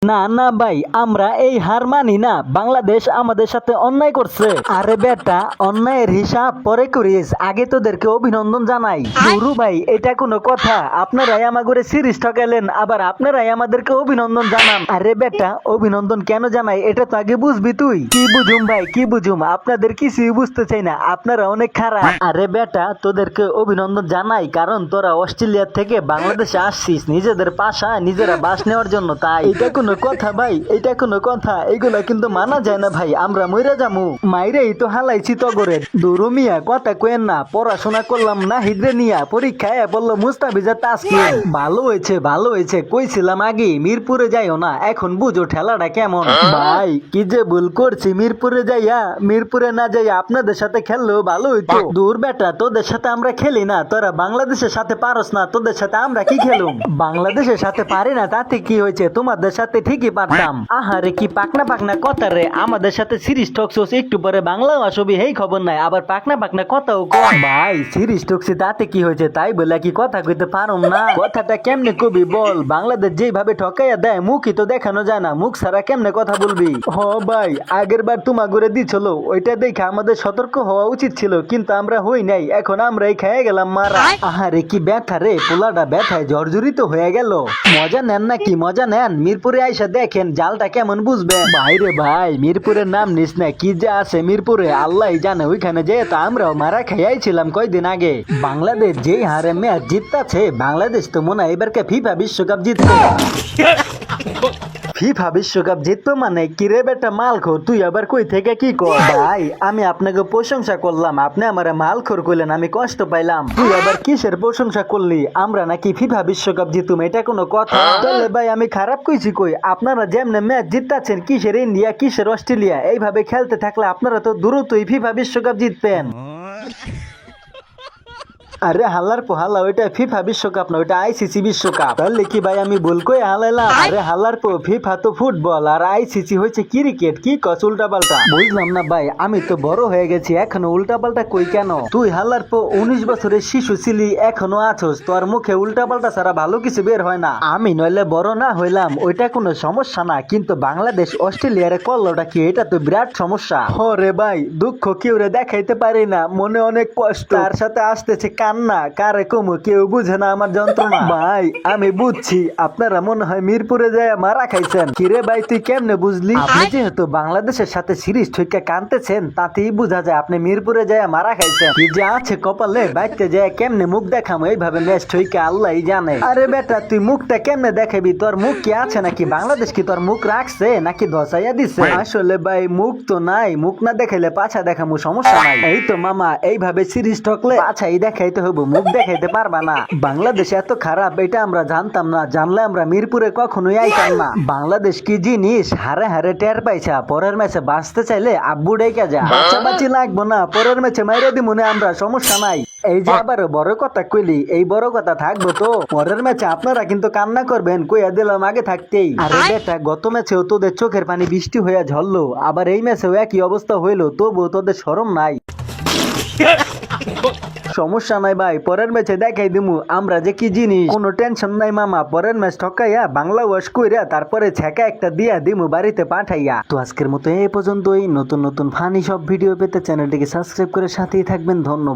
না না ভাই, আমরা এই হার মানি না। বাংলাদেশ আমাদের সাথে অন্যায় করছে। আরে বেটা, অন্যায়ের হিসাব পরে করিস, আগে তোদেরকে অভিনন্দন জানাই। গুরু ভাই, এটা কোনো কথা? আপনারাই আমাগরে সিরিজ ঠকাইলেন, আবার আপনারাই আমাদেরকে অভিনন্দন জানান। আরে বেটা, অভিনন্দন কেন জানাই এটা তো আগে বুঝবি তুই। কি বুঝুম ভাই, কি বুঝুম? আপনাদের কিছুই বুঝতে চাই না, আপনারা অনেক খারাপ। আরে বেটা, তোদেরকে অভিনন্দন জানাই কারণ তোরা অস্ট্রেলিয়া থেকে বাংলাদেশে আসছিস নিজেদের পাশা নিজেরা বাস নেওয়ার জন্য। তাই এটা কোনো কথা ভাই? এটা কোনো কথা? এগুলা কিন্তু মানা যায় না ভাই, আমরা মইরা যামু। মাইরেই তো হালাইছি তগরে। দুরু মিয়া, কথা কয়েন না। পড়াশোনা করলাম না হিদ্রে নিয়া, পরীক্ষায় বললো মুস্তাফিজের তাসকিন। ভালো হয়েছে, ভালো হয়েছে। কইছিলাম আগে মিরপুরে যাইও না, এখন বুঝো ঠেলাটা কেমন। ভাই কি যে ভুল করছি, মিরপুরে যাইয়া, মিরপুরে না যাইয়া আপনাদের সাথে খেললেও ভালো হইতো। দূর বেটা, তোদের সাথে আমরা খেলি না, তোরা বাংলাদেশের সাথে পারস না, তোদের সাথে আমরা কি খেলুম? বাংলাদেশের সাথে পারি না তাতে কি হয়েছে? তোমাদের সাথে ঠিকই পারতাম। আহারে কি পাকনা পাকনা কথা রে। আমাদের সাথে সিরিজ টকছস, একটু পরে বাংলাও আসবি, এই খবর নাই, আবার পাকনা পাকনা কথাও কম। ভাই সিরিজ টকছি তাতে কি হয়েছে? তাই বলে কি কথা কইতে পারুম না? কথাটা কেমনে কবি বল? বাংলাদেশ যেভাবে ঠকাইয়া দেয়, মুখই তো দেখানো যায় না, মুখ ছাড়া কেমনে কথা বলবি? হ ভাই, আগের বার তোমা করে দিছিল, ওইটা দেখে আমাদের সতর্ক হওয়া উচিত ছিল, কিন্তু আমরা হই নাই। এখন আমরাই খেয়ে গেলাম মারা। আহারে কি ব্যথা রে, পোলাটা ব্যথায় জর্জরিত হয়ে গেল। মজা নেন নাকি? মজা নেন, মিরপুরে আইসা দেখেন জালটা কেমন বুঝবে। ভাইরে ভাই, মিরপুরের নাম নিস না, কি যে আছে মিরপুরে আল্লাহ জানে। ওইখানে যে তো আমরাও মারা খাইয়াছিলাম কয়দিন আগে। বাংলাদেশ যেই হারে ম্যাচ জিততাছে, বাংলাদেশ তো মনে হয় এবারকে ফিফা বিশ্বকাপ জিতবে। ফিফা বিশ্বকাপ জিততো মানে কি রে বেটা মালখোর? তুই আবার কই থেকে কি কর? ভাই আমি আপনাকে প্রশংসা করলাম, আপনি আমার মালখোর কইলেন, আমি কষ্ট পাইলাম। তুই আবার কিসের প্রশংসা করলি? আমরা নাকি ফিফা বিশ্বকাপ জিতুম, এটা কোনো কথা? তাহলে ভাই আমি খারাপ কইছি কই? আপনারা যেমনে ম্যাচ জিতাচ্ছেন, কিসের ইন্ডিয়া কিসের অস্ট্রেলিয়া, এইভাবে খেলতে থাকলে আপনারা তো দ্রুতই ফিফা বিশ্বকাপ জিতবেন। আরে হাল্লার পোহালা, ওইটা ফিফা বিশ্বকাপ না, ওইটা আইসিসি বিশ্বকাপ। তাহলে কি ভাই আমি ভুল কই হালাইলাম? আরে হাল্লার পো, ফিফা তো ফুটবল আর আইসিসি হচ্ছে ক্রিকেট। কি কস উল্টা পাল্টা? বুঝলাম না ভাই, আমি তো বড় হয়ে গেছি, এখনো উল্টা পাল্টা কই কেন? তুই হাল্লার পো 19 বছরের শিশু ছিলি, এখনো আছোস, তোর মুখে উল্টা পাল্টা ছাড়া ভালো কিছু বের হয় না। আমি নইলে বড় না হইলাম, ওইটা কোনো সমস্যা না, কিন্তু বাংলাদেশ অস্ট্রেলিয়ারে করলোটা কি? এটা তো বিরাট সমস্যা। হরে ভাই, দুঃখ কেউ রে দেখাইতে পারি না, মনে অনেক কষ্ট, তার সাথে আসতেছে কান্না, কারে কমু কেউ বুঝে না আমার যন্ত্রণা। ভাই আমি বুঝছি, আপনারা মনে হয় মিরপুরে যায় মারা খাইছেন। কিরে ভাই তুই কেমনে বুঝলি? আপনি যেহেতু বাংলাদেশের সাথে সিরিজ ঠইকা কানতেছেন, তাতেই বোঝা যায় আপনি মিরপুরে যায় মারা খাইছেন। কি যে আছে কপালে, বাইতে যায় কেমনে মুখ দেখাম এইভাবে ম্যাচ ঠইকা আল্লাহই জানে। আরে বেটা তুই মুখটা কেমনে দেখাবি? তোর মুখ কি আছে নাকি? বাংলাদেশ কি তোর মুখ রাখছে নাকি ধসাইয়া দিছে? আসলে ভাই মুখ তো নাই, মুখ না দেখাইলে পাছা দেখামু, সমস্যা নাই। এই তো মামা, এইভাবে সিরিজ ঠকলে পাছাই দেখাইতে হবে, মুখ দেখাইতে পারবা না। বাংলাদেশ এত খারাপ এটা আমরা জানতাম না, জানলে আমরা মিরপুরে কখনোই আইতাম না। বাংলাদেশ কি জিনিস হারে হারে টের পাইছা। পরের ম্যাচে বাঁচতে চাইলে আব্বু ডেকে যা, বাঁচাবাঁচি লাগবো না, পরের ম্যাচে মাইরে দিব না আমরা, সমস্যা নাই। এই যে আবার বড় কথা কইলি, এই বড় কথা থাকবো তো। পরের ম্যাচে আপনারা কিন্তু কান্না করবেন, কইয়া দিলাম আগে থাকতেই। আরে বেটা, গত ম্যাচেও তোদের চোখের পানি বৃষ্টি হইয়া ঝরলো, আবার এই ম্যাচেও একই অবস্থা হইলো, তবুও তোদের শরম নাই। সমস্যা নাই ভাই, পরের ম্যাচে দেখাই দিমু আমরা যে কি জিনিস, কোনো টেনশন নাই মামা। পরের ম্যাচ ঠকাইয়া বাংলা ওয়াশ কইরা তারপরে ছেকা একটা দিয়া দিমু বাড়িতে পাঠাইয়া। তো আজকের মতো এই পর্যন্তই। নতুন নতুন ফানি সব ভিডিও পেতে চ্যানেলটিকে সাবস্ক্রাইব করে সাথেই থাকবেন। ধন্যবাদ।